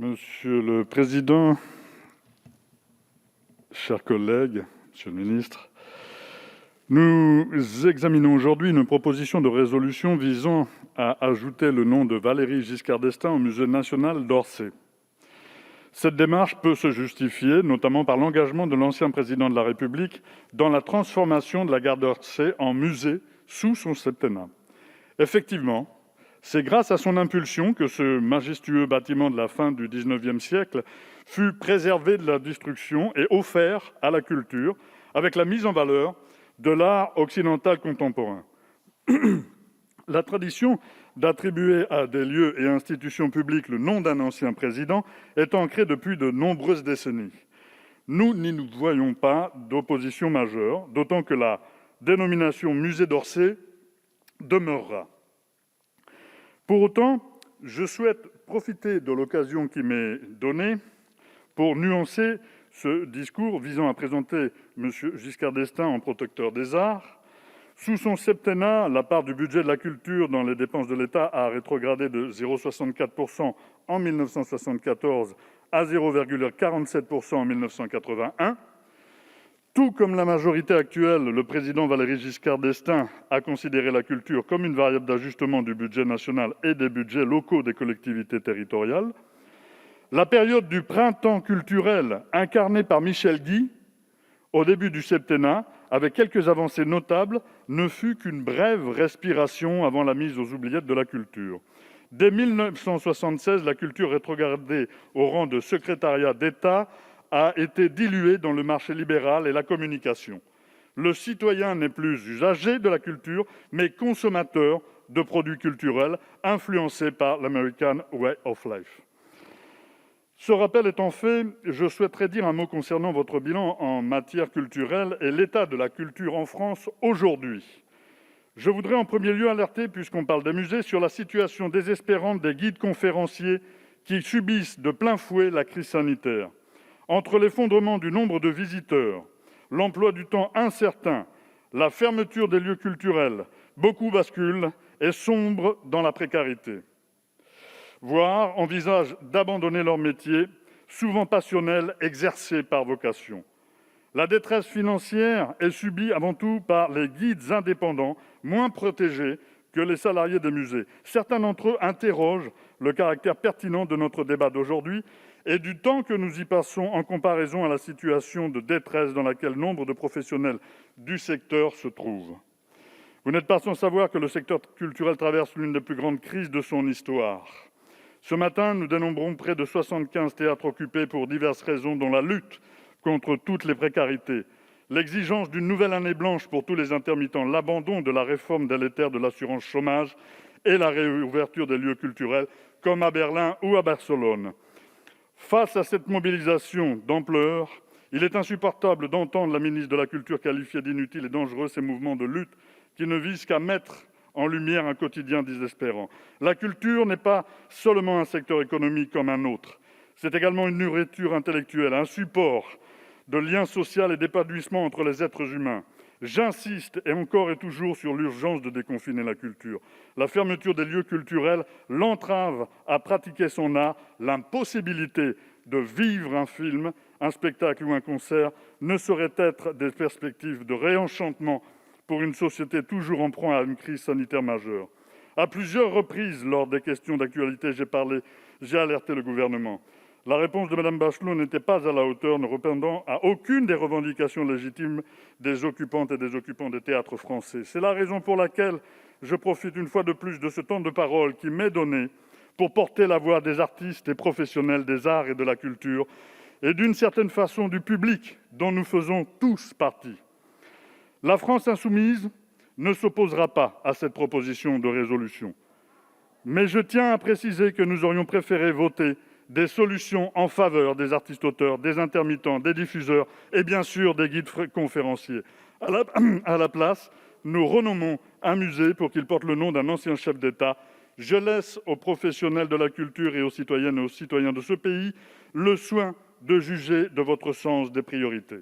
Monsieur le président, chers collègues, monsieur le ministre, nous examinons aujourd'hui une proposition de résolution visant à ajouter le nom de Valéry Giscard d'Estaing au Musée national d'Orsay. Cette démarche peut se justifier notamment par l'engagement de l'ancien président de la République dans la transformation de la gare d'Orsay en musée sous son septennat. Effectivement, c'est grâce à son impulsion que ce majestueux bâtiment de la fin du XIXe siècle fut préservé de la destruction et offert à la culture avec la mise en valeur de l'art occidental contemporain. La tradition d'attribuer à des lieux et institutions publiques le nom d'un ancien président est ancrée depuis de nombreuses décennies. Nous n'y voyons pas d'opposition majeure, d'autant que la dénomination musée d'Orsay demeurera. Pour autant, je souhaite profiter de l'occasion qui m'est donnée pour nuancer ce discours visant à présenter M. Giscard d'Estaing en protecteur des arts. Sous son septennat, la part du budget de la culture dans les dépenses de l'État a rétrogradé de 0,64% en 1974 à 0,47% en 1981. Tout comme la majorité actuelle, le président Valéry Giscard d'Estaing a considéré la culture comme une variable d'ajustement du budget national et des budgets locaux des collectivités territoriales. La période du printemps culturel, incarnée par Michel Guy, au début du septennat, avec quelques avancées notables, ne fut qu'une brève respiration avant la mise aux oubliettes de la culture. Dès 1976, la culture rétrogradée au rang de secrétariat d'État a été diluée dans le marché libéral et la communication. Le citoyen n'est plus usager de la culture, mais consommateur de produits culturels influencés par l'American Way of Life. Ce rappel étant fait, je souhaiterais dire un mot concernant votre bilan en matière culturelle et l'état de la culture en France aujourd'hui. Je voudrais en premier lieu alerter, puisqu'on parle des musées, sur la situation désespérante des guides conférenciers qui subissent de plein fouet la crise sanitaire. Entre l'effondrement du nombre de visiteurs, l'emploi du temps incertain, la fermeture des lieux culturels, beaucoup basculent et sombrent dans la précarité, voire envisagent d'abandonner leur métier, souvent passionnel, exercé par vocation. La détresse financière est subie avant tout par les guides indépendants, moins protégés que les salariés des musées. Certains d'entre eux interrogent le caractère pertinent de notre débat d'aujourd'hui et du temps que nous y passons en comparaison à la situation de détresse dans laquelle nombre de professionnels du secteur se trouvent. Vous n'êtes pas sans savoir que le secteur culturel traverse l'une des plus grandes crises de son histoire. Ce matin, nous dénombrons près de 75 théâtres occupés pour diverses raisons, dont la lutte contre toutes les précarités, l'exigence d'une nouvelle année blanche pour tous les intermittents, l'abandon de la réforme délétère de l'assurance chômage et la réouverture des lieux culturels, comme à Berlin ou à Barcelone. Face à cette mobilisation d'ampleur, il est insupportable d'entendre la ministre de la Culture qualifier d'inutiles et dangereux ces mouvements de lutte qui ne visent qu'à mettre en lumière un quotidien désespérant. La culture n'est pas seulement un secteur économique comme un autre. C'est également une nourriture intellectuelle, un support de lien social et d'épanouissement entre les êtres humains. J'insiste et encore et toujours sur l'urgence de déconfiner la culture. La fermeture des lieux culturels, l'entrave à pratiquer son art, l'impossibilité de vivre un film, un spectacle ou un concert ne sauraient être des perspectives de réenchantement pour une société toujours en proie à une crise sanitaire majeure. À plusieurs reprises, lors des questions d'actualité, j'ai alerté le gouvernement. La réponse de Mme Bachelot n'était pas à la hauteur, ne répondant à aucune des revendications légitimes des occupantes et des occupants des théâtres français. C'est la raison pour laquelle je profite une fois de plus de ce temps de parole qui m'est donné pour porter la voix des artistes et professionnels des arts et de la culture et d'une certaine façon du public dont nous faisons tous partie. La France insoumise ne s'opposera pas à cette proposition de résolution. Mais je tiens à préciser que nous aurions préféré voter des solutions en faveur des artistes-auteurs, des intermittents, des diffuseurs et bien sûr des guides conférenciers. À la place, nous renommons un musée pour qu'il porte le nom d'un ancien chef d'État. Je laisse aux professionnels de la culture et aux citoyennes et aux citoyens de ce pays le soin de juger de votre sens des priorités.